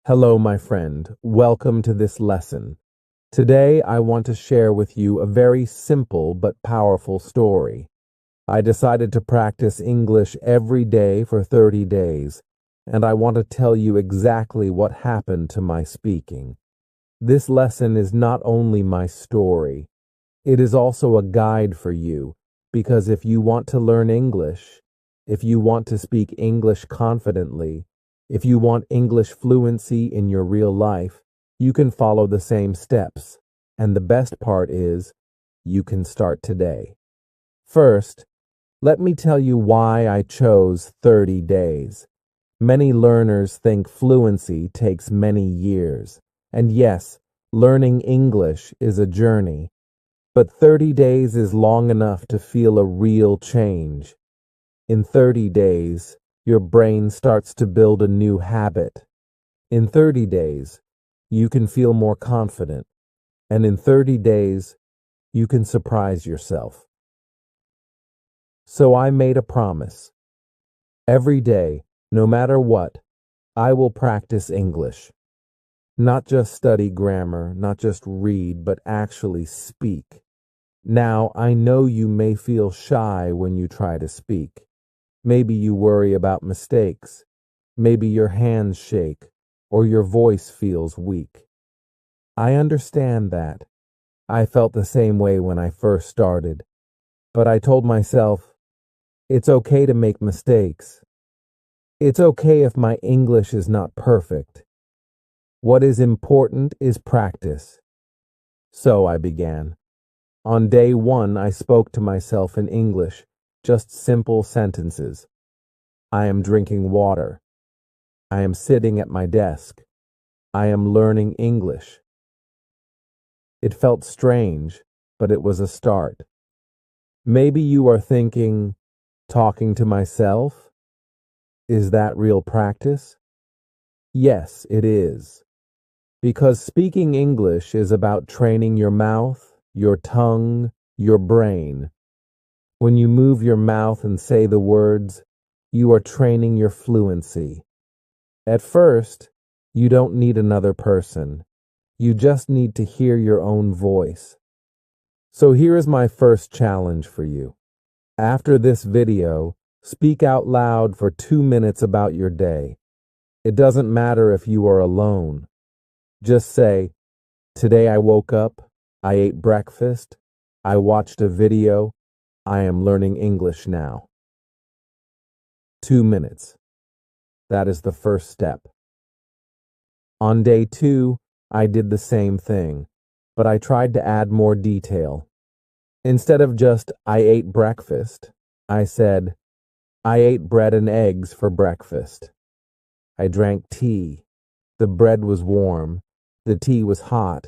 Hello, my friend. Welcome to this lesson. Today, I want to share with you a very simple but powerful story. I decided to practice English every day for 30 days, and I want to tell you exactly what happened to my speaking. This lesson is not only my story, it is also a guide for you, because if you want to learn English, if you want to speak English confidently, if you want English fluency in your real life, you can follow the same steps. And the best part is, you can start today. First, let me tell you why I chose 30 days. Many learners think fluency takes many years. And yes, learning English is a journey. But 30 days is long enough to feel a real change. In 30 days, your brain starts to build a new habit. In 30 days, you can feel more confident. And in 30 days, you can surprise yourself. So I made a promise. Every day, no matter what, I will practice English. Not just study grammar, not just read, but actually speak. Now, I know you may feel shy when you try to speak. Maybe you worry about mistakes. Maybe your hands shake or your voice feels weak. I understand that. I felt the same way when I first started. But I told myself, it's okay to make mistakes. It's okay if my English is not perfect. What is important is practice. So I began. On day 1, I spoke to myself in English, just simple sentences. I am drinking water. I am sitting at my desk. I am learning English. It felt strange, but it was a start. Maybe you are thinking, talking to myself? Is that real practice? Yes, it is. Because speaking English is about training your mouth, your tongue, your brain. When you move your mouth and say the words, you are training your fluency. At first, you don't need another person. You just need to hear your own voice. So here is my first challenge for you. After this video, speak out loud for 2 minutes about your day. It doesn't matter if you are alone. Just say, today I woke up, I ate breakfast, I watched a video, I am learning English now. 2 minutes. That is the first step. On day 2, I did the same thing, but I tried to add more detail. Instead of just, I ate breakfast, I said, I ate bread and eggs for breakfast. I drank tea. The bread was warm. The tea was hot.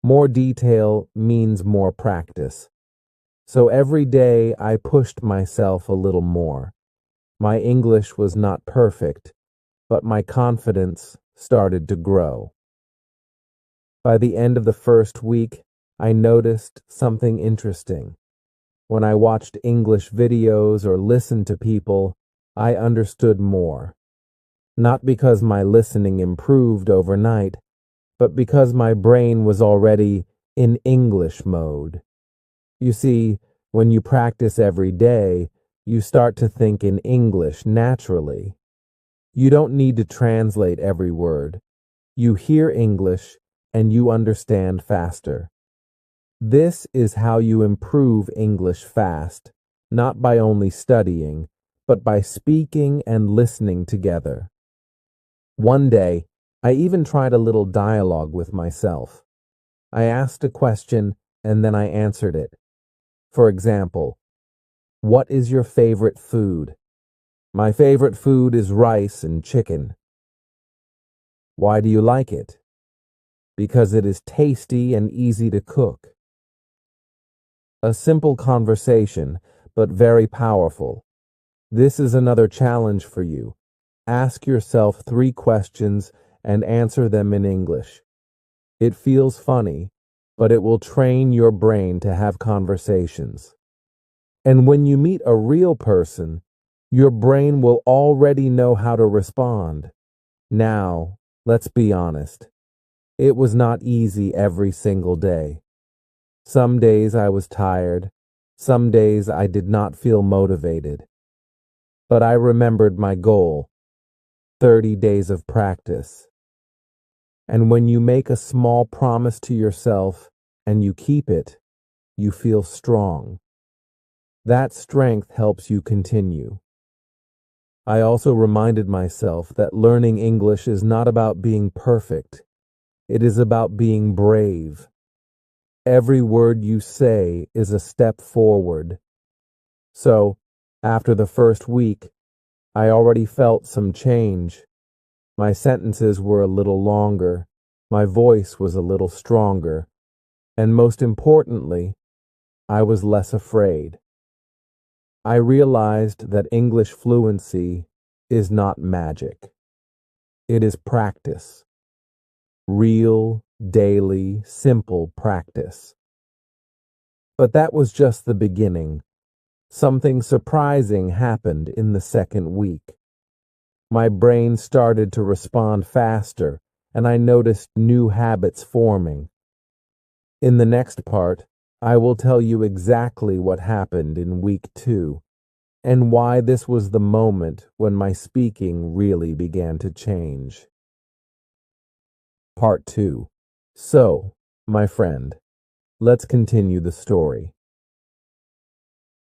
More detail means more practice. So every day I pushed myself a little more. My English was not perfect, but my confidence started to grow. By the end of the first week, I noticed something interesting. When I watched English videos or listened to people, I understood more. Not because my listening improved overnight, but because my brain was already in English mode. You see, when you practice every day, you start to think in English naturally. You don't need to translate every word. You hear English and you understand faster. This is how you improve English fast, not by only studying, but by speaking and listening together. One day, I even tried a little dialogue with myself. I asked a question and then I answered it. For example, what is your favorite food? My favorite food is rice and chicken. Why do you like it? Because it is tasty and easy to cook. A simple conversation, but very powerful. This is another challenge for you. Ask yourself 3 questions and answer them in English. It feels funny, but it will train your brain to have conversations. And when you meet a real person, your brain will already know how to respond. Now, Let's be honest. It was not easy every single day. Some days I was tired. Some days I did not feel motivated. But I remembered my goal, 30 days of practice. And when you make a small promise to yourself and you keep it, you feel strong. That strength helps you continue. I also reminded myself that learning English is not about being perfect. It is about being brave. Every word you say is a step forward. So, after the first week, I already felt some change. My sentences were a little longer, my voice was a little stronger, and most importantly, I was less afraid. I realized that English fluency is not magic. It is practice. Real, daily, simple practice. But that was just the beginning. Something surprising happened in the second week. My brain started to respond faster, and I noticed new habits forming. In the next part, I will tell you exactly what happened in week 2, and why this was the moment when my speaking really began to change. Part 2. So, my friend, let's continue the story.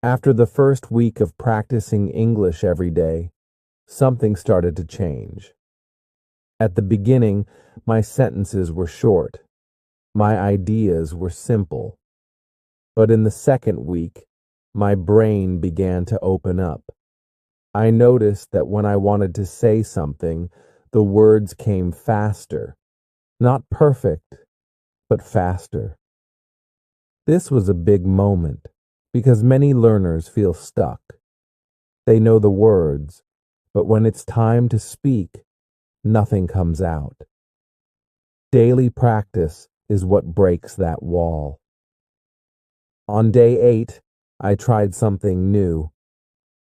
After the first week of practicing English every day, something started to change. At the beginning, my sentences were short. My ideas were simple. But in the second week, my brain began to open up. I noticed that when I wanted to say something, the words came faster. Not perfect, but faster. This was a big moment because many learners feel stuck. They know the words, but when it's time to speak, nothing comes out. Daily practice is what breaks that wall. On day 8, I tried something new.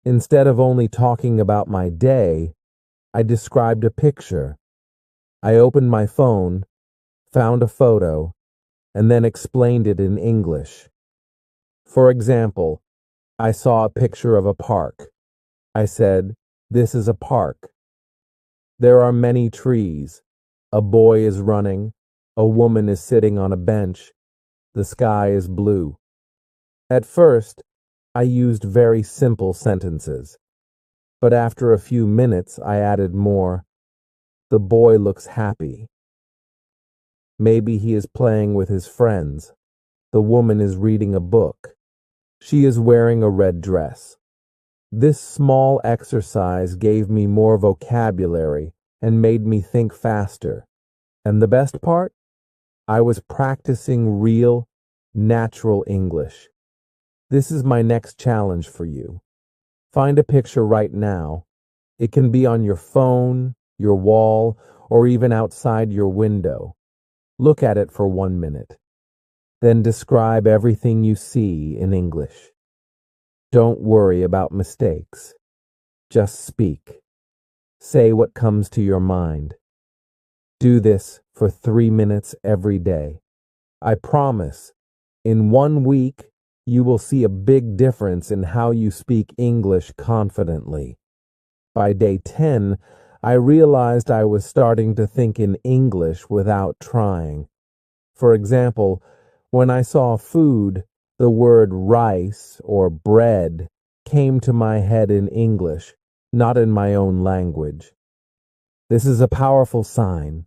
Instead of only talking about my day, I described a picture. I opened my phone, found a photo, and then explained it in English. For example, I saw a picture of a park. I said, "This is a park. There are many trees. A boy is running. A woman is sitting on a bench. The sky is blue." At first, I used very simple sentences, but after a few minutes, I added more. The boy looks happy. Maybe he is playing with his friends. The woman is reading a book. She is wearing a red dress. This small exercise gave me more vocabulary and made me think faster. And the best part? I was practicing real, natural English. This is my next challenge for you. Find a picture right now. It can be on your phone, your wall, or even outside your window. Look at it for 1 minute. Then describe everything you see in English. Don't worry about mistakes. Just speak. Say what comes to your mind. Do this for 3 minutes every day. I promise, in 1 week, you will see a big difference in how you speak English confidently. By day 10, I realized I was starting to think in English without trying. For example, when I saw food, the word rice or bread came to my head in English, not in my own language. This is a powerful sign.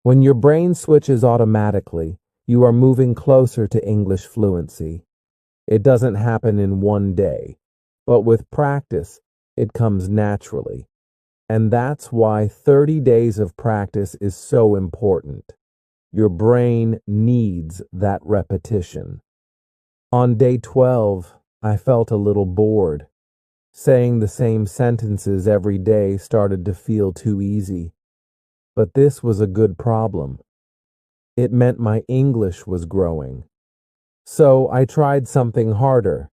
When your brain switches automatically, you are moving closer to English fluency. It doesn't happen in 1 day, but with practice, it comes naturally. And that's why 30 days of practice is so important. Your brain needs that repetition. On day 12, I felt a little bored. Saying the same sentences every day started to feel too easy. But this was a good problem. It meant my English was growing. So I tried something harder.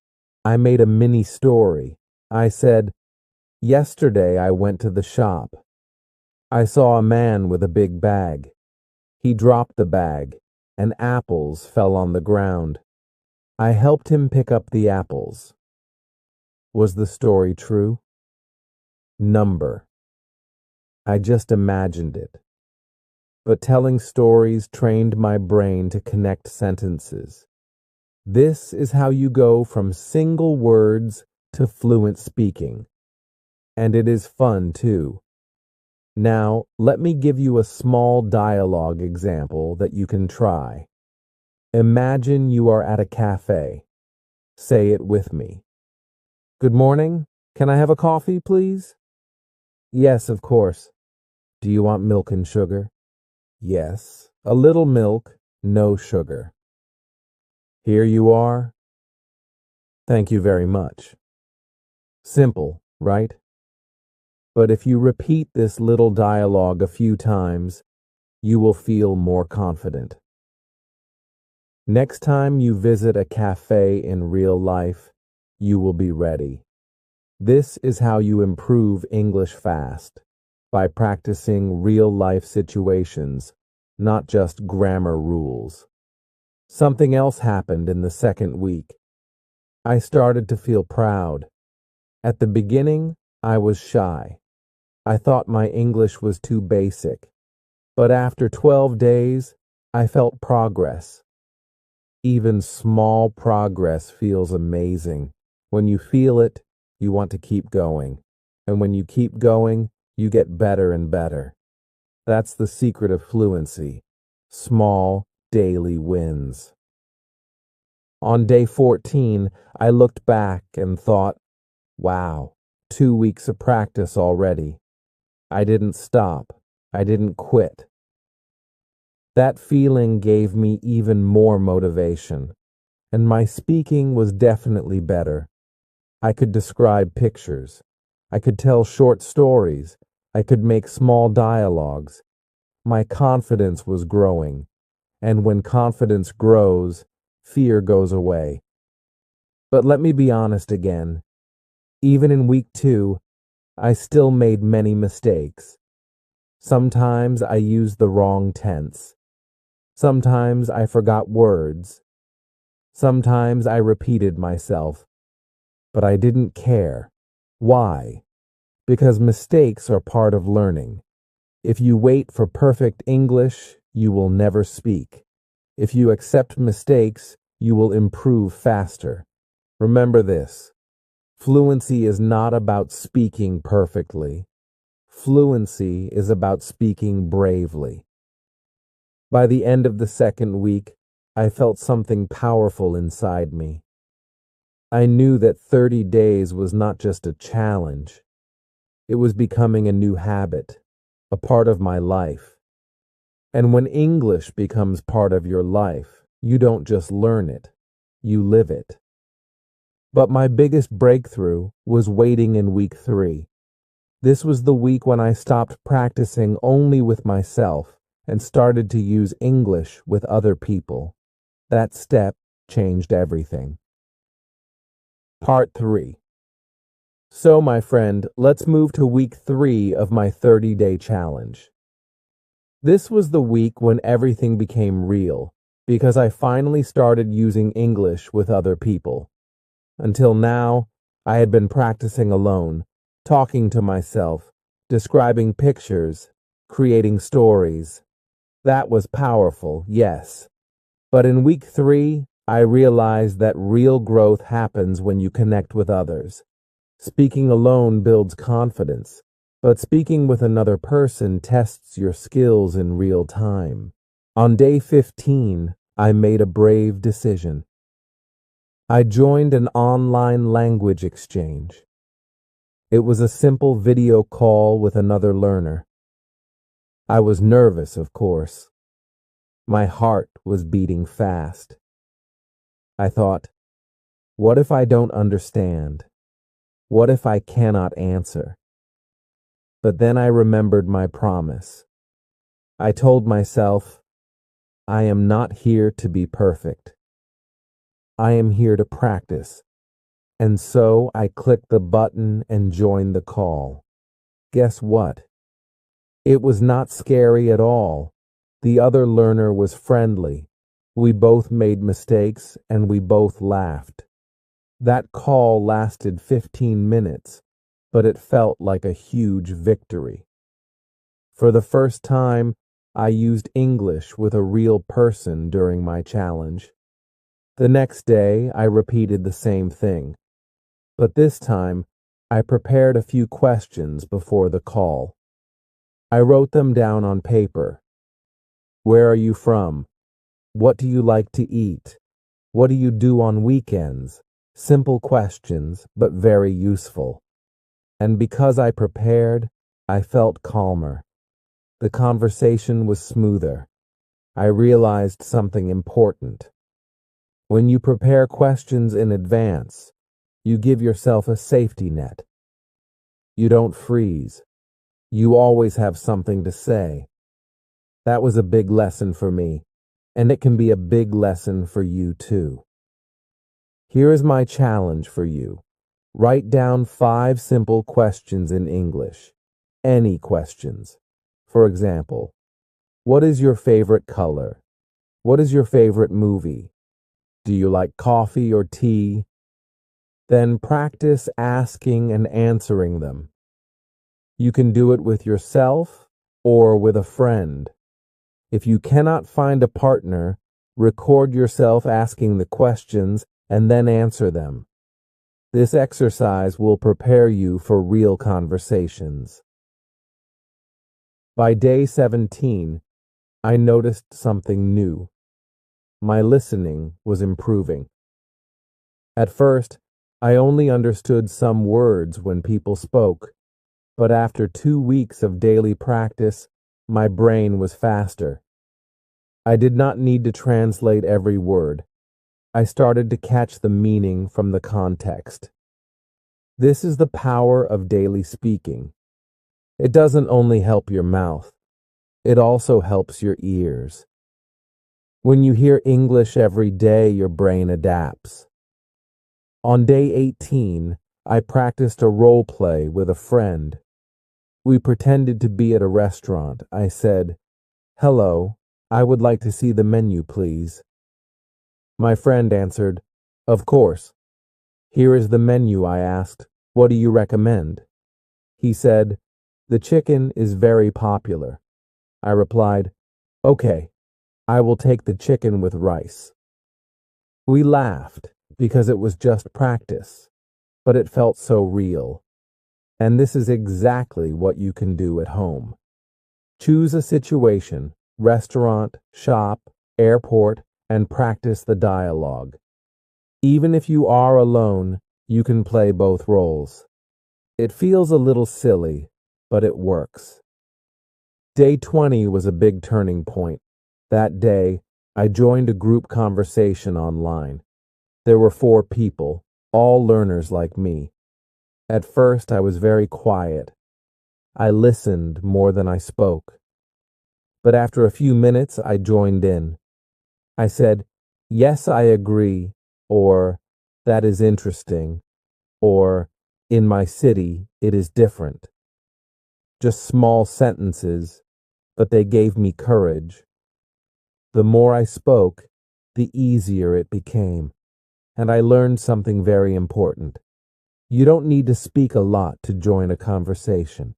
I made a mini story. I said, "Yesterday I went to the shop. I saw a man with a big bag. He dropped the bag, and apples fell on the ground. I helped him pick up the apples. Was the story true? Number. I just imagined it. But telling stories trained my brain to connect sentences. This is how you go from single words to fluent speaking. And it is fun, too. Now, let me give you a small dialogue example that you can try. Imagine you are at a cafe. Say it with me. Good morning. Can I have a coffee, please? Yes, of course. Do you want milk and sugar? Yes. A little milk, no sugar. Here you are. Thank you very much. Simple, right? But if you repeat this little dialogue a few times, you will feel more confident. Next time you visit a cafe in real life, you will be ready. This is how you improve English fast, by practicing real-life situations, not just grammar rules. Something else happened in the second week. I started to feel proud. At the beginning, I was shy. I thought my English was too basic. But after 12 days, I felt progress. Even small progress feels amazing. When you feel it, you want to keep going. And when you keep going, you get better and better. That's the secret of fluency. Small, daily wins. On day 14, I looked back and thought, wow, 2 weeks of practice already. I didn't stop. I didn't quit. That feeling gave me even more motivation, and my speaking was definitely better. I could describe pictures. I could tell short stories. I could make small dialogues. My confidence was growing, and when confidence grows, fear goes away. But let me be honest again. Even in week 2, I still made many mistakes. Sometimes I used the wrong tense. Sometimes I forgot words. Sometimes I repeated myself. But I didn't care. Why? Because mistakes are part of learning. If you wait for perfect English, you will never speak. If you accept mistakes, you will improve faster. Remember this. Fluency is not about speaking perfectly. Fluency is about speaking bravely. By the end of the second week, I felt something powerful inside me. I knew that 30 days was not just a challenge. It was becoming a new habit, a part of my life. And when English becomes part of your life, you don't just learn it, you live it. But my biggest breakthrough was waiting in week 3. This was the week when I stopped practicing only with myself and started to use English with other people. That step changed everything. Part 3. So, my friend, let's move to week 3 of my 30-day challenge. This was the week when everything became real, because I finally started using English with other people. Until now, I had been practicing alone, talking to myself, describing pictures, creating stories. That was powerful, yes. But in week 3, I realized that real growth happens when you connect with others. Speaking alone builds confidence, but speaking with another person tests your skills in real time. On day 15, I made a brave decision. I joined an online language exchange. It was a simple video call with another learner. I was nervous, of course. My heart was beating fast. I thought, what if I don't understand? What if I cannot answer? But then I remembered my promise. I told myself, I am not here to be perfect. I am here to practice. And so I clicked the button and joined the call. Guess what? It was not scary at all. The other learner was friendly. We both made mistakes and we both laughed. That call lasted 15 minutes, but it felt like a huge victory. For the first time, I used English with a real person during my challenge. The next day, I repeated the same thing, but this time, I prepared a few questions before the call. I wrote them down on paper. Where are you from? What do you like to eat? What do you do on weekends? Simple questions, but very useful. And because I prepared, I felt calmer. The conversation was smoother. I realized something important. When you prepare questions in advance, you give yourself a safety net. You don't freeze. You always have something to say. That was a big lesson for me, and it can be a big lesson for you too. Here is my challenge for you. Write down 5 simple questions in English. Any questions. For example, what is your favorite color? What is your favorite movie? Do you like coffee or tea? Then practice asking and answering them. You can do it with yourself or with a friend. If you cannot find a partner, record yourself asking the questions and then answer them. This exercise will prepare you for real conversations. By day 17, I noticed something new. My listening was improving. At first, I only understood some words when people spoke, but after 2 weeks of daily practice, my brain was faster. I did not need to translate every word. I started to catch the meaning from the context. This is the power of daily speaking. It doesn't only help your mouth, it also helps your ears. When you hear English every day, your brain adapts. On day 18, I practiced a role play with a friend. We pretended to be at a restaurant. I said, "Hello, I would like to see the menu, please." My friend answered, "Of course." "Here is the menu," I asked. "What do you recommend?" He said, "The chicken is very popular." I replied, "Okay, I will take the chicken with rice." We laughed because it was just practice, but it felt so real. And this is exactly what you can do at home. Choose a situation, restaurant, shop, airport, and practice the dialogue. Even if you are alone, you can play both roles. It feels a little silly, but it works. Day 20 was a big turning point. That day, I joined a group conversation online. There were 4 people, all learners like me. At first, I was very quiet. I listened more than I spoke. But after a few minutes, I joined in. I said, "Yes, I agree," or "That is interesting," or "In my city, it is different." Just small sentences, but they gave me courage. The more I spoke, the easier it became, and I learned something very important. You don't need to speak a lot to join a conversation.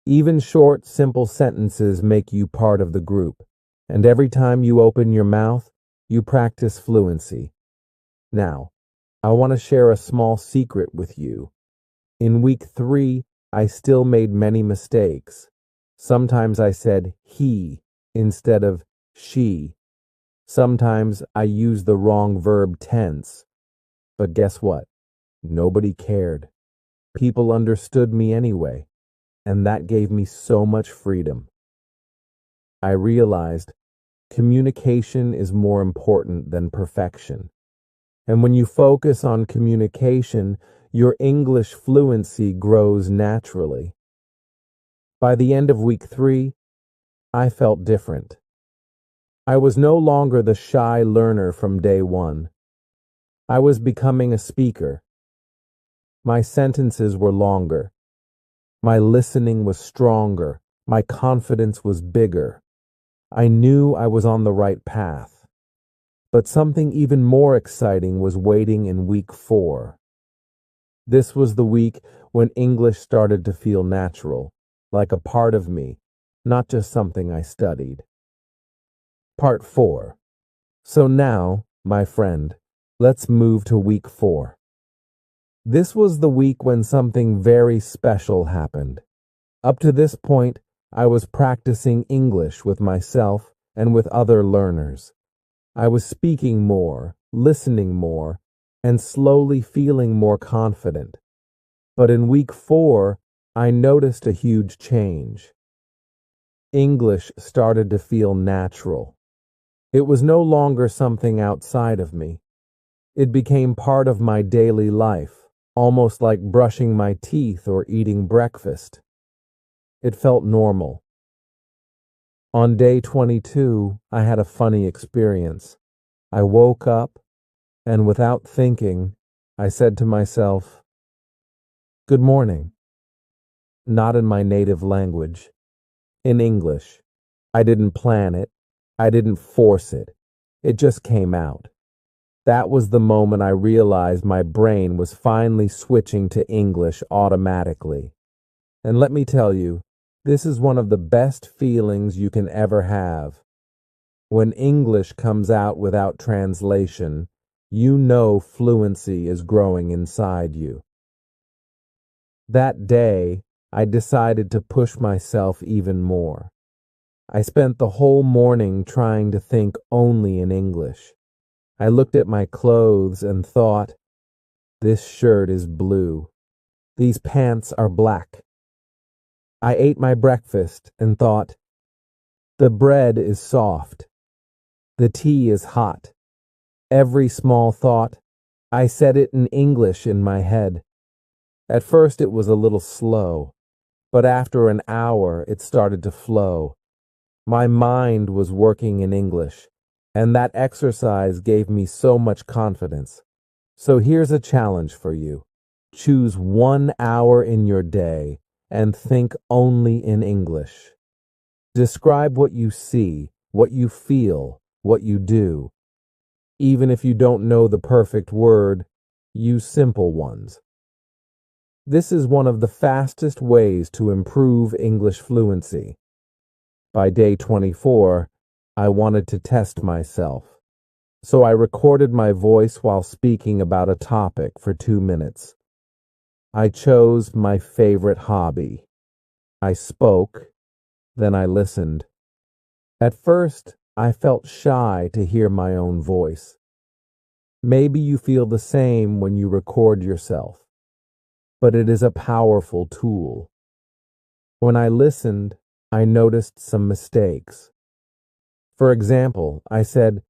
Even short, simple sentences make you part of the group, and every time you open your mouth, you practice fluency. Now, I want to share a small secret with you. In week 3, I still made many mistakes. Sometimes I said he instead of she. Sometimes I used the wrong verb tense. But guess what? Nobody cared. People understood me anyway, and that gave me so much freedom. I realized communication is more important than perfection. And when you focus on communication, your English fluency grows naturally. By the end of week 3, I felt different. I was no longer the shy learner from day 1. I was becoming a speaker. My sentences were longer. My listening was stronger, My confidence was bigger. I knew I was on the right path. But something even more exciting was waiting in week 4. This was the week when English started to feel natural, like a part of me, not just something I studied. Part 4. So now, my friend, let's move to week 4. This was the week when something very special happened. Up to this point, I was practicing English with myself and with other learners. I was speaking more, listening more, and slowly feeling more confident. But in week 4, I noticed a huge change. English started to feel natural. It was no longer something outside of me. It became part of my daily life, almost like brushing my teeth or eating breakfast. It felt normal. On day 22, I had a funny experience. I woke up, and without thinking, I said to myself, "Good morning." Not in my native language, in English. I didn't plan it. I didn't force it. It just came out. That was the moment I realized my brain was finally switching to English automatically. And let me tell you, this is one of the best feelings you can ever have. When English comes out without translation, you know fluency is growing inside you. That day, I decided to push myself even more. I spent the whole morning trying to think only in English. I looked at my clothes and thought, this shirt is blue. These pants are black. I ate my breakfast and thought, the bread is soft. The tea is hot. Every small thought, I said it in English in my head. At first it was a little slow, but after an hour it started to flow. My mind was working in English, and that exercise gave me so much confidence. So here's a challenge for you. Choose 1 hour in your day and think only in English. Describe what you see, what you feel, what you do. Even if you don't know the perfect word, use simple ones. This is one of the fastest ways to improve English fluency. By day 24, I wanted to test myself. So I recorded my voice while speaking about a topic for 2 minutes. I chose my favorite hobby. I spoke, then I listened. At first, I felt shy to hear my own voice. Maybe you feel the same when you record yourself, but it is a powerful tool. When I listened, I noticed some mistakes. For example, I said,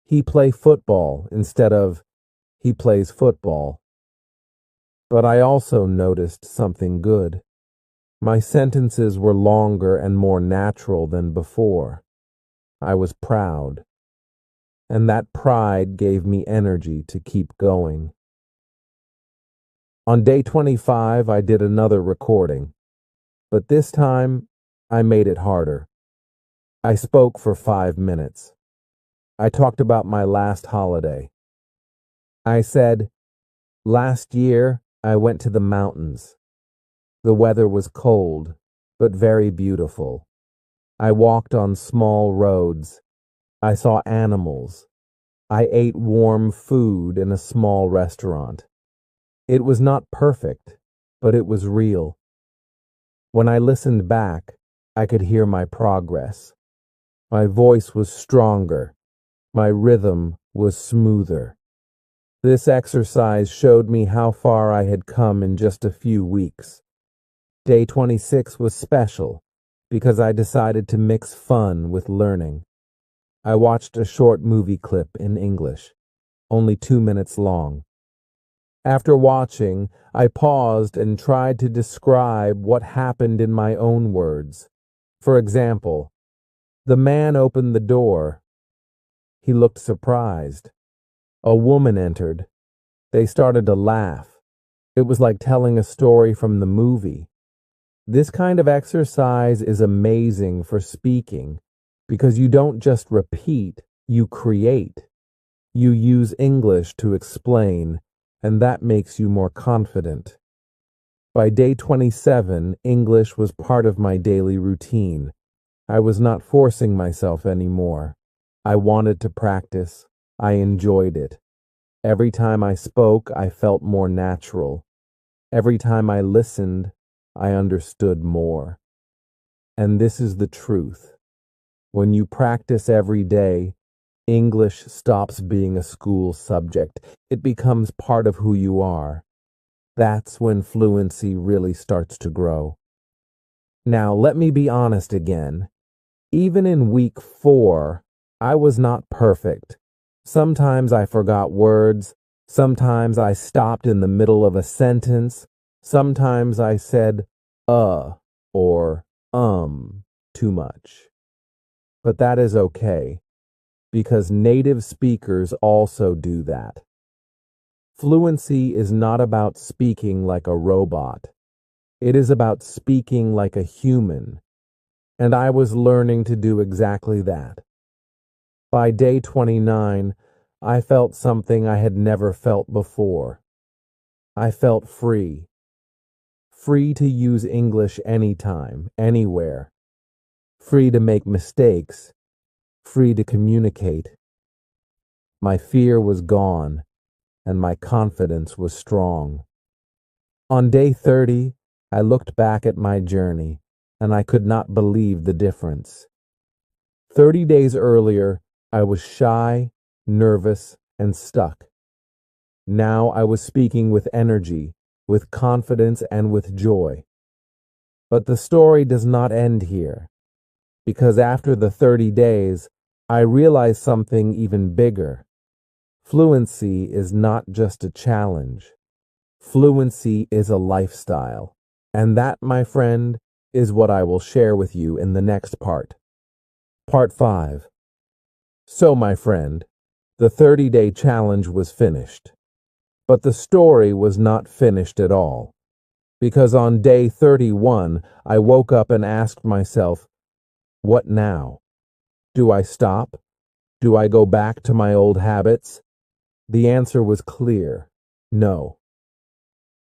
"He play football" instead of "he plays football." But I also noticed something good. My sentences were longer and more natural than before. I was proud. And that pride gave me energy to keep going. On day 25, I did another recording. But this time, I made it harder. I spoke for 5 minutes. I talked about my last holiday. I said, "Last year, I went to the mountains. The weather was cold, but very beautiful. I walked on small roads. I saw animals. I ate warm food in a small restaurant. It was not perfect, but it was real." When I listened back, I could hear my progress. My voice was stronger. My rhythm was smoother. This exercise showed me how far I had come in just a few weeks. Day 26 was special because I decided to mix fun with learning. I watched a short movie clip in English, only 2 minutes long. After watching, I paused and tried to describe what happened in my own words. For example, the man opened the door. He looked surprised. A woman entered. They started to laugh. It was like telling a story from the movie. This kind of exercise is amazing for speaking because you don't just repeat, you create. You use English to explain, and that makes you more confident. By day 27, English was part of my daily routine. I was not forcing myself anymore. I wanted to practice. I enjoyed it. Every time I spoke, I felt more natural. Every time I listened, I understood more. And this is the truth. When you practice every day, English stops being a school subject. It becomes part of who you are. That's when fluency really starts to grow. Now, let me be honest again. Even in week 4, I was not perfect. Sometimes I forgot words. Sometimes I stopped in the middle of a sentence. Sometimes I said, or too much. But that is okay, because native speakers also do that. Fluency is not about speaking like a robot. It is about speaking like a human. And I was learning to do exactly that. By day 29, I felt something I had never felt before. I felt free. Free to use English anytime, anywhere. Free to make mistakes. Free to communicate. My fear was gone, and my confidence was strong. On day 30, I looked back at my journey, and I could not believe the difference. 30 days earlier, I was shy, nervous, and stuck. Now I was speaking with energy, with confidence, and with joy. But the story does not end here, because after the 30 days, I realized something even bigger. Fluency is not just a challenge. Fluency is a lifestyle. And that, my friend, is what I will share with you in the next part. Part 5. So, my friend, the 30-day challenge was finished. But the story was not finished at all. Because on day 31, I woke up and asked myself, what now? Do I stop? Do I go back to my old habits? The answer was clear. No.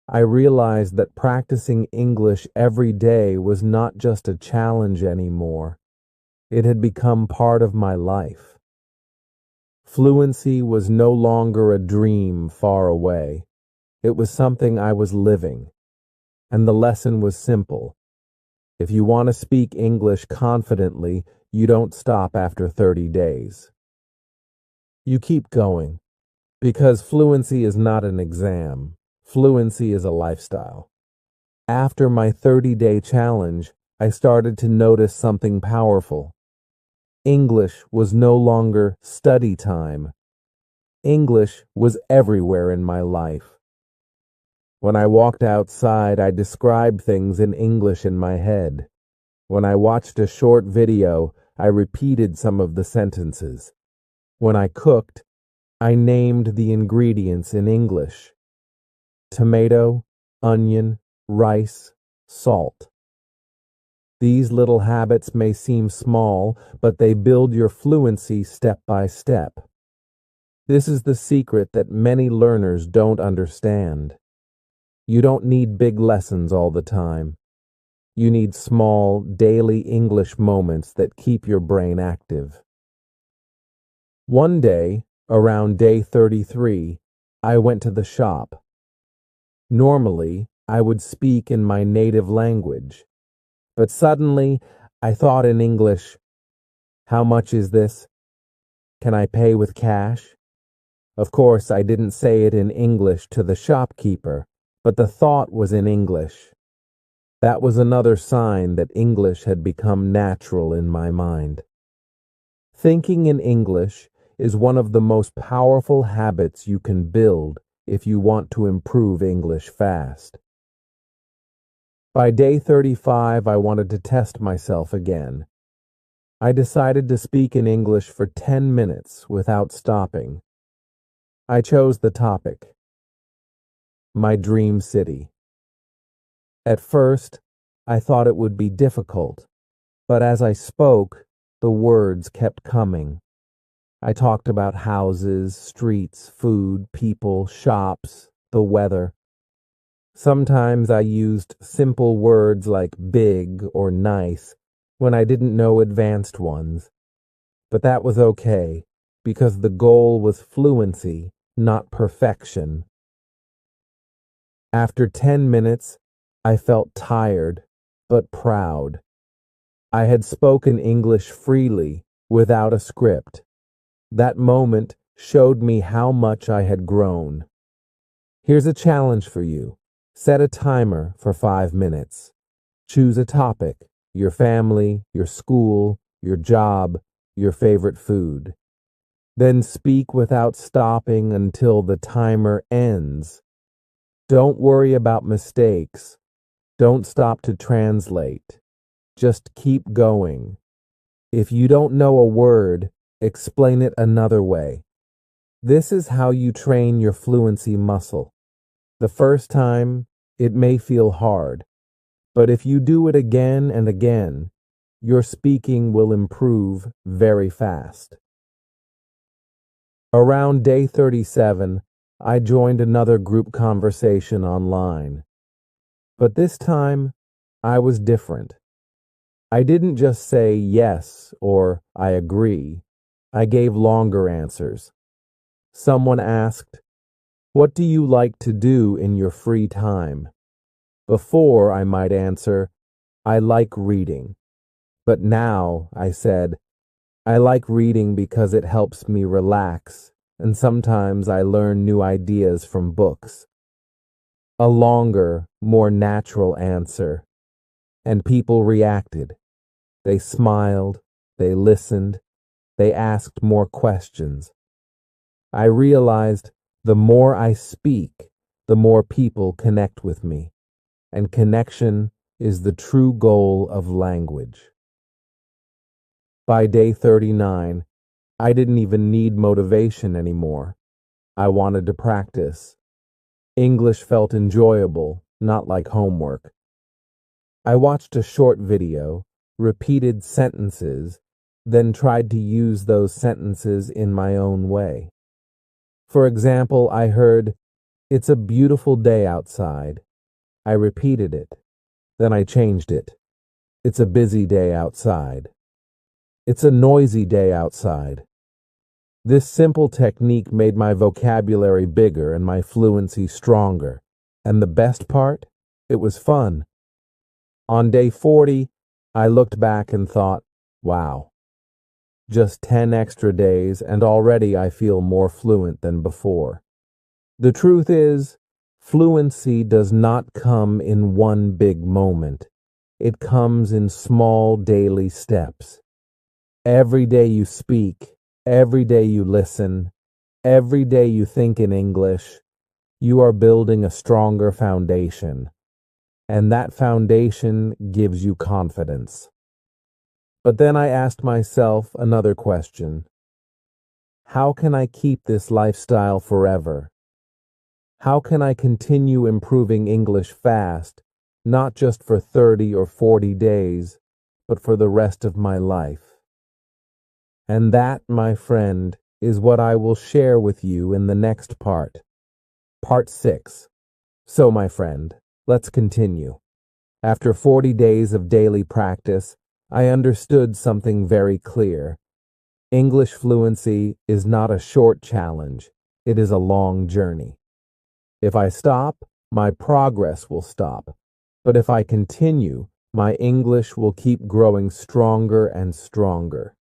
I realized that practicing English every day was not just a challenge anymore. It had become part of my life. Fluency was no longer a dream far away. It was something I was living. And the lesson was simple. If you want to speak English confidently, you don't stop after 30 days. You keep going, because fluency is not an exam. Fluency is a lifestyle. After my 30-day challenge, I started to notice something powerful. English was no longer study time. English was everywhere in my life. When I walked outside, I described things in English in my head. When I watched a short video, I repeated some of the sentences. When I cooked, I named the ingredients in English. Tomato, onion, rice, salt. These little habits may seem small, but they build your fluency step by step. This is the secret that many learners don't understand. You don't need big lessons all the time. You need small, daily English moments that keep your brain active. One day, around day 33, I went to the shop. Normally, I would speak in my native language, but suddenly I thought in English, how much is this? Can I pay with cash? Of course, I didn't say it in English to the shopkeeper, but the thought was in English. That was another sign that English had become natural in my mind. Thinking in English is one of the most powerful habits you can build if you want to improve English fast. By day 35, I wanted to test myself again. I decided to speak in English for 10 minutes without stopping. I chose the topic, my dream city. At first, I thought it would be difficult, but as I spoke, the words kept coming. I talked about houses, streets, food, people, shops, the weather. Sometimes I used simple words like big or nice when I didn't know advanced ones. But that was okay, because the goal was fluency, not perfection. After 10 minutes, I felt tired, but proud. I had spoken English freely, without a script. That moment showed me how much I had grown. Here's a challenge for you. Set a timer for 5 minutes. Choose a topic, your family, your school, your job, your favorite food. Then speak without stopping until the timer ends. Don't worry about mistakes. Don't stop to translate. Just keep going. If you don't know a word, explain it another way. This is how you train your fluency muscle. The first time, it may feel hard, but if you do it again and again, your speaking will improve very fast. Around day 37, I joined another group conversation online. But this time, I was different. I didn't just say yes or I agree. I gave longer answers. Someone asked, "What do you like to do in your free time?" Before, I might answer, "I like reading." But now, I said, "I like reading because it helps me relax, and sometimes I learn new ideas from books." A longer, more natural answer. And people reacted. They smiled, they listened, they asked more questions. I realized the more I speak, the more people connect with me, and connection is the true goal of language. By day 39, I didn't even need motivation anymore. I wanted to practice. English felt enjoyable, not like homework. I watched a short video, repeated sentences, then tried to use those sentences in my own way. For example, I heard, "It's a beautiful day outside." I repeated it. Then I changed it. "It's a busy day outside." "It's a noisy day outside." This simple technique made my vocabulary bigger and my fluency stronger. And the best part? It was fun. On day 40, I looked back and thought, wow, just 10 extra days and already I feel more fluent than before. The truth is, fluency does not come in one big moment. It comes in small daily steps. Every day you speak, every day you listen, every day you think in English, you are building a stronger foundation. And that foundation gives you confidence. But then I asked myself another question. How can I keep this lifestyle forever? How can I continue improving English fast, not just for 30 or 40 days, but for the rest of my life? And that, my friend, is what I will share with you in the next part. Part 6. So, my friend, let's continue. After 40 days of daily practice, I understood something very clear. English fluency is not a short challenge. It is a long journey. If I stop, my progress will stop. But if I continue, my English will keep growing stronger and stronger.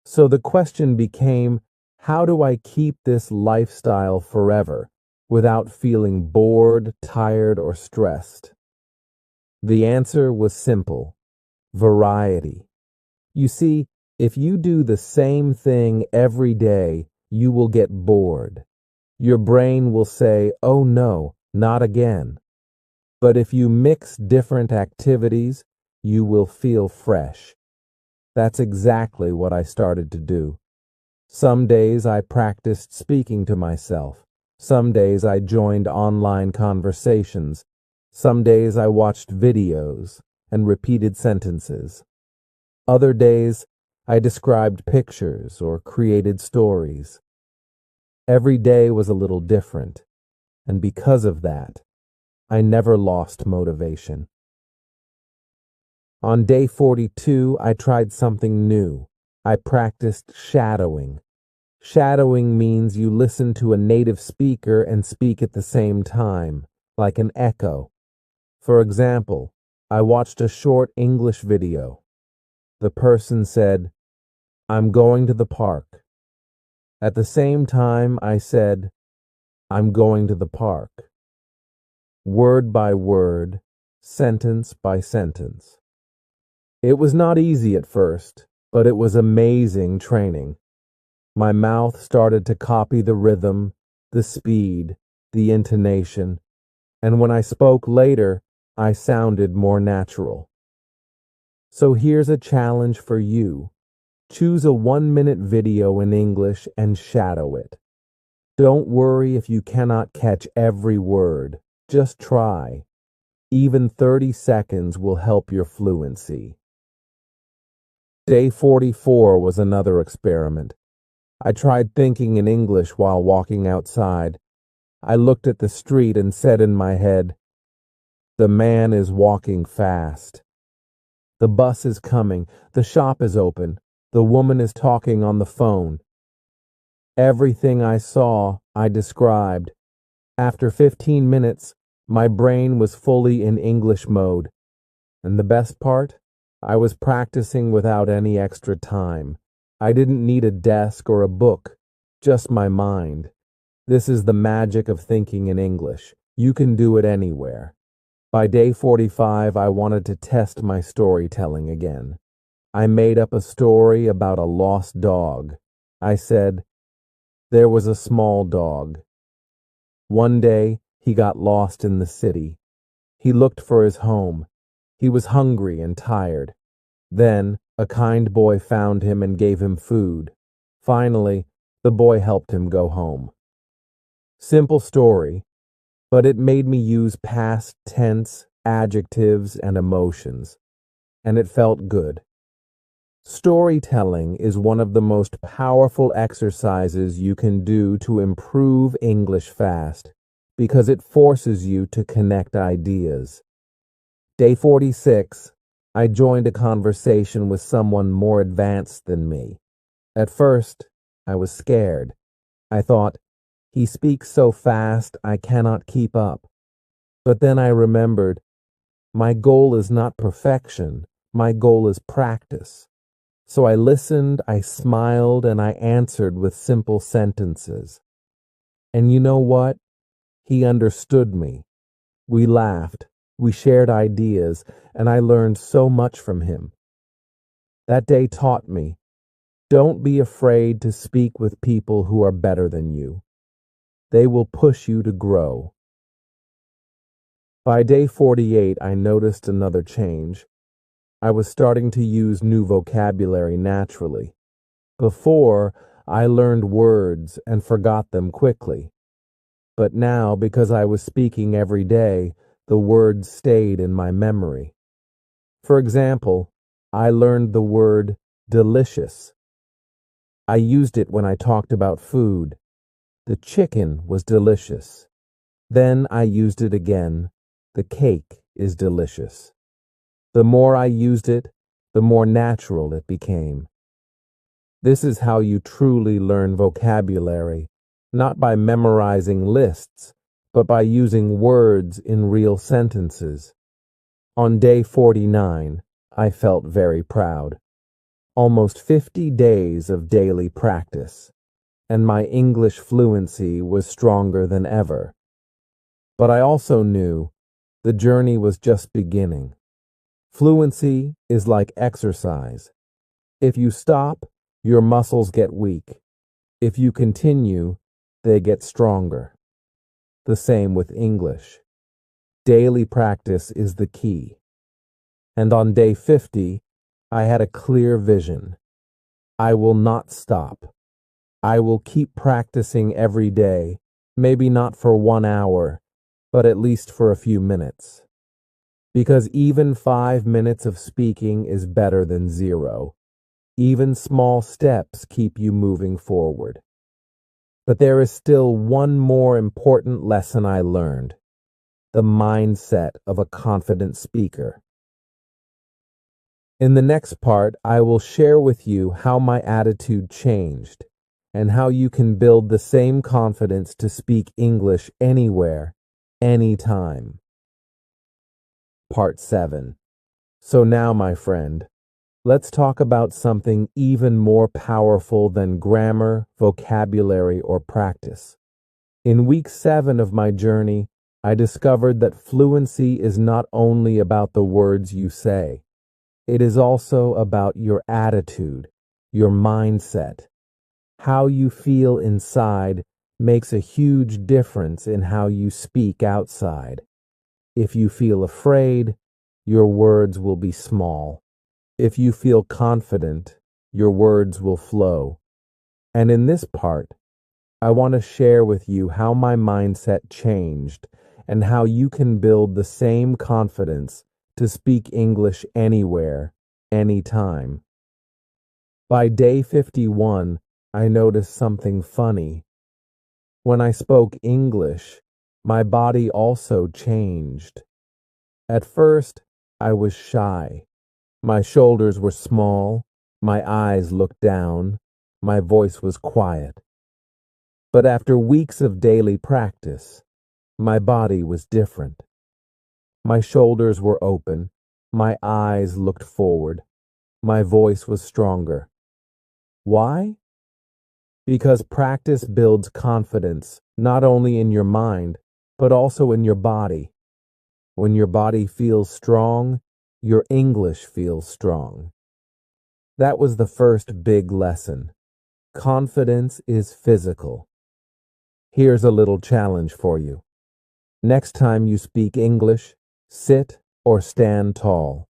So the question became, how do I keep this lifestyle forever without feeling bored, tired, or stressed? The answer was simple. Variety. You see, if you do the same thing every day, you will get bored. Your brain will say, "Oh no, not again." But if you mix different activities, you will feel fresh. That's exactly what I started to do. Some days I practiced speaking to myself. Some days I joined online conversations. Some days I watched videos. and repeated sentences. Other days, I described pictures or created stories. Every day was a little different, and because of that, I never lost motivation. On day 42, I tried something new. I practiced shadowing. Shadowing means you listen to a native speaker and speak at the same time, like an echo. For example, I watched a short English video. The person said, "I'm going to the park." At the same time, I said, "I'm going to the park." Word by word, sentence by sentence. It was not easy at first, but it was amazing training. My mouth started to copy the rhythm, the speed, the intonation, and when I spoke later, I sounded more natural. So here's a challenge for you. Choose a 1-minute video in English and shadow it. Don't worry if you cannot catch every word. Just try. Even 30 seconds will help your fluency. Day 44 was another experiment. I tried thinking in English while walking outside. I looked at the street and said in my head, "The man is walking fast. The bus is coming. The shop is open. The woman is talking on the phone." Everything I saw, I described. After 15 minutes, my brain was fully in English mode. And the best part? I was practicing without any extra time. I didn't need a desk or a book, just my mind. This is the magic of thinking in English. You can do it anywhere. By day 45, I wanted to test my storytelling again. I made up a story about a lost dog. I said, "There was a small dog. One day, he got lost in the city. He looked for his home. He was hungry and tired. Then, a kind boy found him and gave him food. Finally, the boy helped him go home." Simple story, but it made me use past tense, adjectives, and emotions, and it felt good. Storytelling is one of the most powerful exercises you can do to improve English fast, because it forces you to connect ideas. Day 46, I joined a conversation with someone more advanced than me. At first, I was scared. I thought, he speaks so fast, I cannot keep up. But then I remembered, my goal is not perfection, my goal is practice. So I listened, I smiled, and I answered with simple sentences. And you know what? He understood me. We laughed, we shared ideas, and I learned so much from him. That day taught me, don't be afraid to speak with people who are better than you. They will push you to grow. By day 48, I noticed another change. I was starting to use new vocabulary naturally. Before, I learned words and forgot them quickly. But now, because I was speaking every day, the words stayed in my memory. For example, I learned the word delicious. I used it when I talked about food. The chicken was delicious. Then I used it again. The cake is delicious. The more I used it, the more natural it became. This is how you truly learn vocabulary, not by memorizing lists, but by using words in real sentences. On day 49, I felt very proud. Almost 50 days of daily practice, and my English fluency was stronger than ever. But I also knew the journey was just beginning. Fluency is like exercise. If you stop, your muscles get weak. If you continue, they get stronger. The same with English. Daily practice is the key. And on day 50, I had a clear vision. I will not stop. I will keep practicing every day, maybe not for 1 hour, but at least for a few minutes. Because even 5 minutes of speaking is better than zero. Even small steps keep you moving forward. But there is still one more important lesson I learned: the mindset of a confident speaker. In the next part, I will share with you how my attitude changed and how you can build the same confidence to speak English anywhere, anytime. Part 7. So now, my friend, let's talk about something even more powerful than grammar, vocabulary, or practice. In week 7 of my journey, I discovered that fluency is not only about the words you say. It is also about your attitude, your mindset. How you feel inside makes a huge difference in how you speak outside. If you feel afraid, your words will be small. If you feel confident, your words will flow. And in this part, I want to share with you how my mindset changed and how you can build the same confidence to speak English anywhere, anytime. By day 51, I noticed something funny. When I spoke English, my body also changed. At first, I was shy. My shoulders were small, my eyes looked down, my voice was quiet. But after weeks of daily practice, my body was different. My shoulders were open, my eyes looked forward, my voice was stronger. Why? Because practice builds confidence, not only in your mind, but also in your body. When your body feels strong, your English feels strong. That was the first big lesson. Confidence is physical. Here's a little challenge for you. Next time you speak English, sit or stand tall.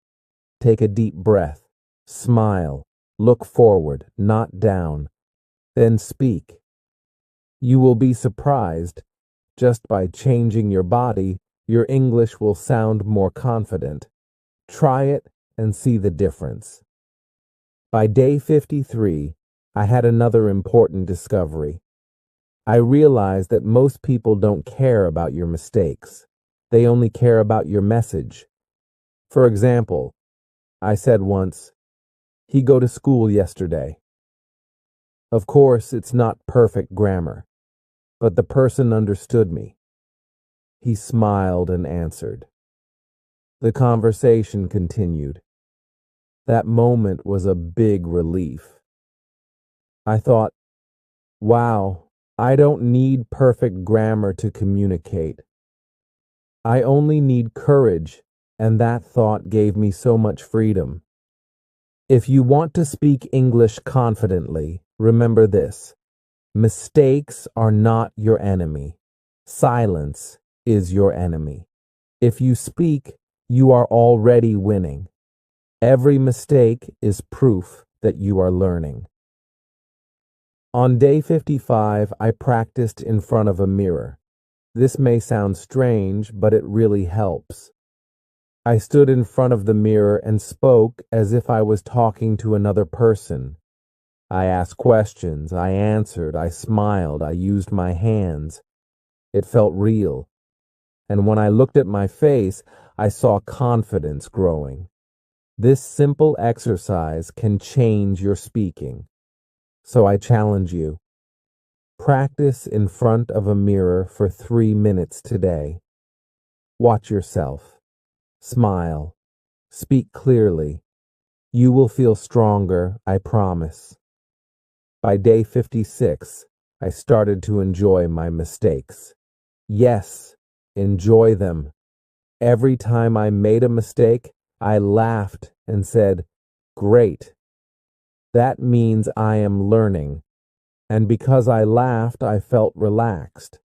Take a deep breath. Smile. Look forward, not down. Then speak. You will be surprised. Just by changing your body, your English will sound more confident. Try it and see the difference. By day 53, I had another important discovery. I realized that most people don't care about your mistakes. They only care about your message. For example, I said once, "He go to school yesterday." Of course, it's not perfect grammar, but the person understood me. He smiled and answered. The conversation continued. That moment was a big relief. I thought, wow, I don't need perfect grammar to communicate. I only need courage, and that thought gave me so much freedom. If you want to speak English confidently, remember this: mistakes are not your enemy. Silence is your enemy. If you speak, you are already winning. Every mistake is proof that you are learning. On day 55, I practiced in front of a mirror. This may sound strange, but it really helps. I stood in front of the mirror and spoke as if I was talking to another person. I asked questions, I answered, I smiled, I used my hands. It felt real. And when I looked at my face, I saw confidence growing. This simple exercise can change your speaking. So I challenge you. Practice in front of a mirror for 3 minutes today. Watch yourself. Smile. Speak clearly. You will feel stronger, I promise. By day 56, I started to enjoy my mistakes. Yes, enjoy them. Every time I made a mistake, I laughed and said, "Great." That means I am learning. And because I laughed, I felt relaxed.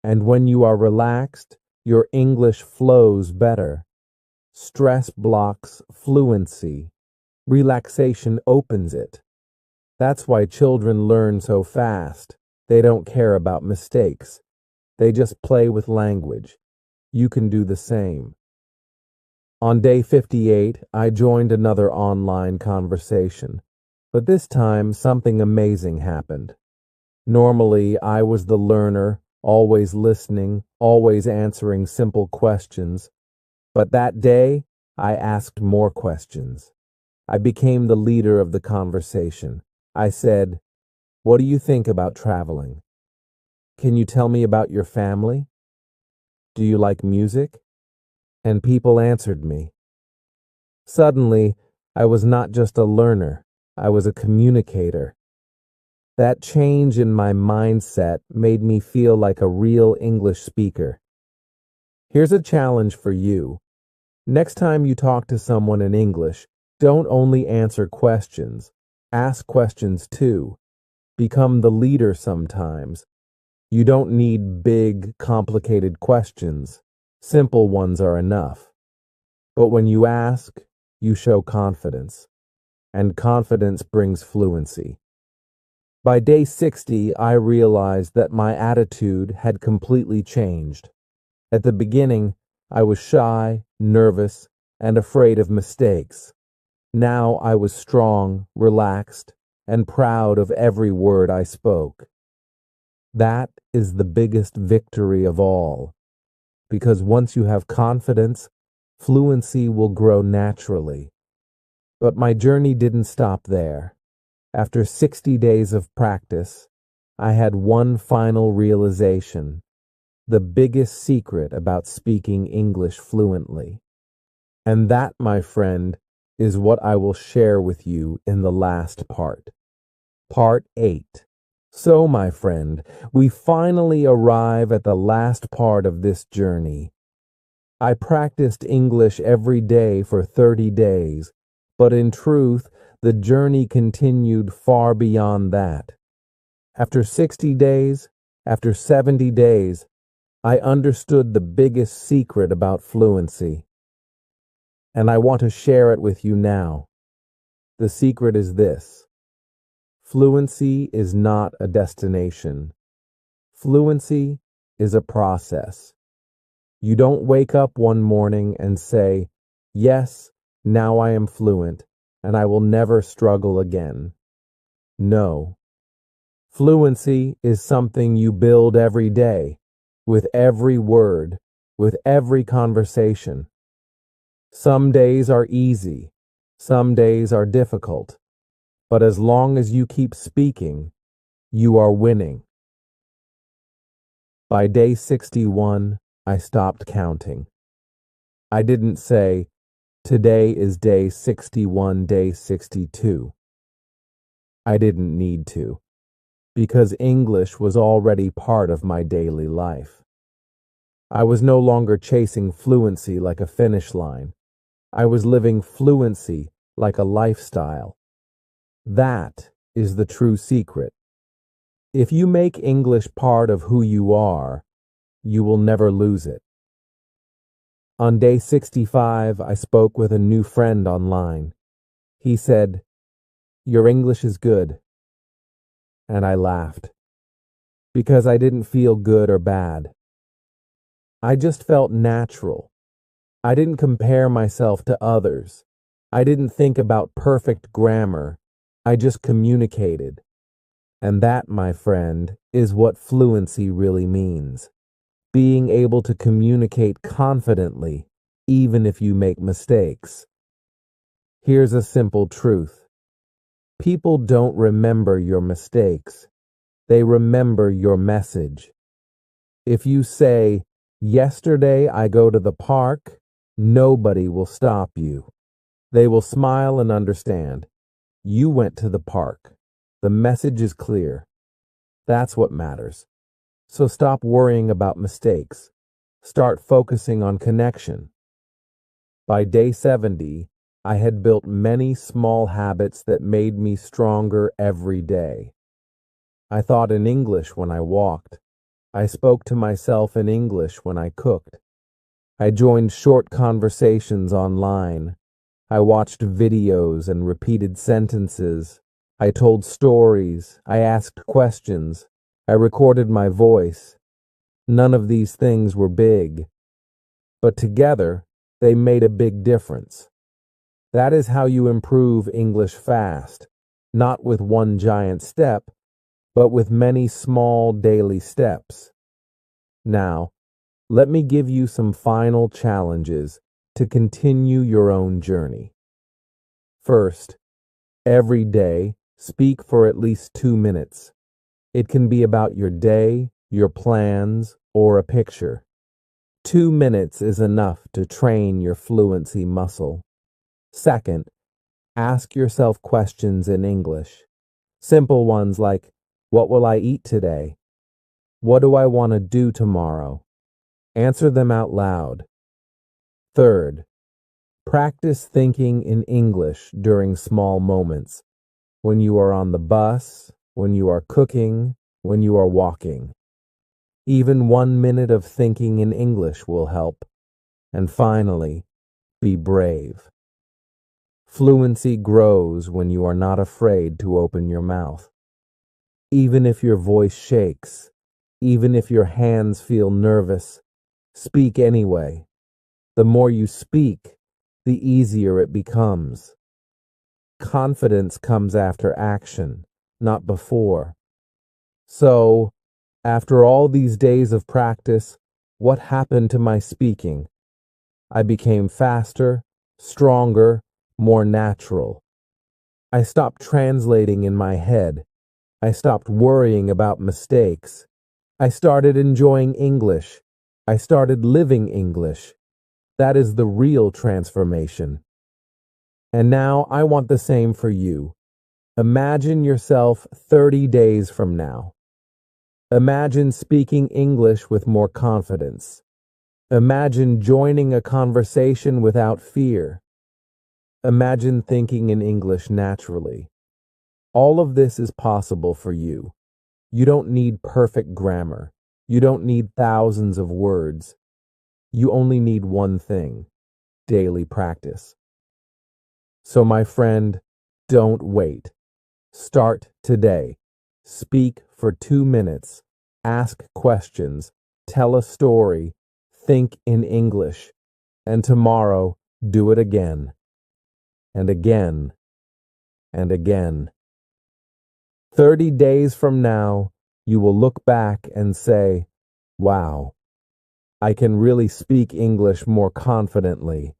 And when you are relaxed, your English flows better. Stress blocks fluency. Relaxation opens it. That's why children learn so fast. They don't care about mistakes. They just play with language. You can do the same. On day 58, I joined another online conversation, but this time something amazing happened. Normally, I was the learner, always listening, always answering simple questions, but that day, I asked more questions. I became the leader of the conversation. I said, "What do you think about traveling? Can you tell me about your family? Do you like music?" And people answered me. Suddenly, I was not just a learner, I was a communicator. That change in my mindset made me feel like a real English speaker. Here's a challenge for you. Next time you talk to someone in English, don't only answer questions, ask questions too. Become the leader sometimes. You don't need big, complicated questions. Simple ones are enough. But when you ask, you show confidence, and confidence brings fluency. By day 60, I realized that my attitude had completely changed. At the beginning, I was shy, nervous, and afraid of mistakes. Now I was strong, relaxed, and proud of every word I spoke. That is the biggest victory of all, because once you have confidence, fluency will grow naturally. But my journey didn't stop there. After 60 days of practice, I had one final realization, the biggest secret about speaking English fluently. And that, my friend, is what I will share with you in the last part. Part 8. So, my friend, we finally arrive at the last part of this journey. I practiced English every day for 30 days, but in truth, the journey continued far beyond that. After 60 days, after 70 days, I understood the biggest secret about fluency. And I want to share it with you now. The secret is this: fluency is not a destination. Fluency is a process. You don't wake up one morning and say, "Yes, now I am fluent, and I will never struggle again." No. Fluency is something you build every day, with every word, with every conversation. Some days are easy, some days are difficult, but as long as you keep speaking, you are winning. By day 61, I stopped counting. I didn't say, "Today is day 61, day 62. I didn't need to, because English was already part of my daily life. I was no longer chasing fluency like a finish line. I was living fluency like a lifestyle. That is the true secret. If you make English part of who you are, you will never lose it. On day 65, I spoke with a new friend online. He said, "Your English is good." And I laughed, because I didn't feel good or bad. I just felt natural. I didn't compare myself to others. I didn't think about perfect grammar. I just communicated. And that, my friend, is what fluency really means. Being able to communicate confidently, even if you make mistakes. Here's a simple truth. People don't remember your mistakes. They remember your message. If you say, "Yesterday I go to the park," nobody will stop you. They will smile and understand. You went to the park. The message is clear. That's what matters. So stop worrying about mistakes. Start focusing on connection. By day 70, I had built many small habits that made me stronger every day. I thought in English when I walked. I spoke to myself in English when I cooked. I joined short conversations online. I watched videos and repeated sentences. I told stories. I asked questions. I recorded my voice. None of these things were big, but together they made a big difference. That is how you improve English fast, not with one giant step, but with many small daily steps. Now, let me give you some final challenges to continue your own journey. First, every day, speak for at least 2 minutes. It can be about your day, your plans, or a picture. 2 minutes is enough to train your fluency muscle. Second, ask yourself questions in English. Simple ones like, what will I eat today? What do I want to do tomorrow? Answer them out loud. Third, practice thinking in English during small moments. When you are on the bus, when you are cooking, when you are walking. Even 1 minute of thinking in English will help. And finally, be brave. Fluency grows when you are not afraid to open your mouth. Even if your voice shakes, even if your hands feel nervous, speak anyway. The more you speak, the easier it becomes. Confidence comes after action, not before. So, after all these days of practice, what happened to my speaking? I became faster, stronger, more natural. I stopped translating in my head. I stopped worrying about mistakes. I started enjoying English. I started living English. That is the real transformation. And now I want the same for you. Imagine yourself 30 days from now. Imagine speaking English with more confidence. Imagine joining a conversation without fear. Imagine thinking in English naturally. All of this is possible for you. You don't need perfect grammar. You don't need thousands of words. You only need one thing: daily practice. So, my friend, don't wait. Start today. Speak for 2 minutes. Ask questions. Tell a story. Think in English. And tomorrow, do it again. And again. And again. 30 days from now, you will look back and say, wow, I can really speak English more confidently.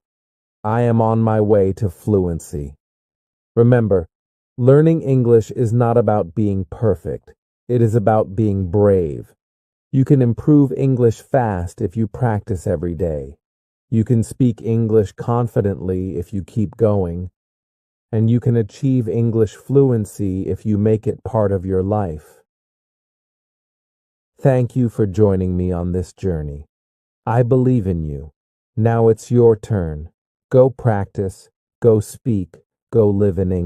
I am on my way to fluency. Remember, learning English is not about being perfect. It is about being brave. You can improve English fast if you practice every day. You can speak English confidently if you keep going. And you can achieve English fluency if you make it part of your life. Thank you for joining me on this journey. I believe in you. Now it's your turn. Go practice, go speak, go live in English.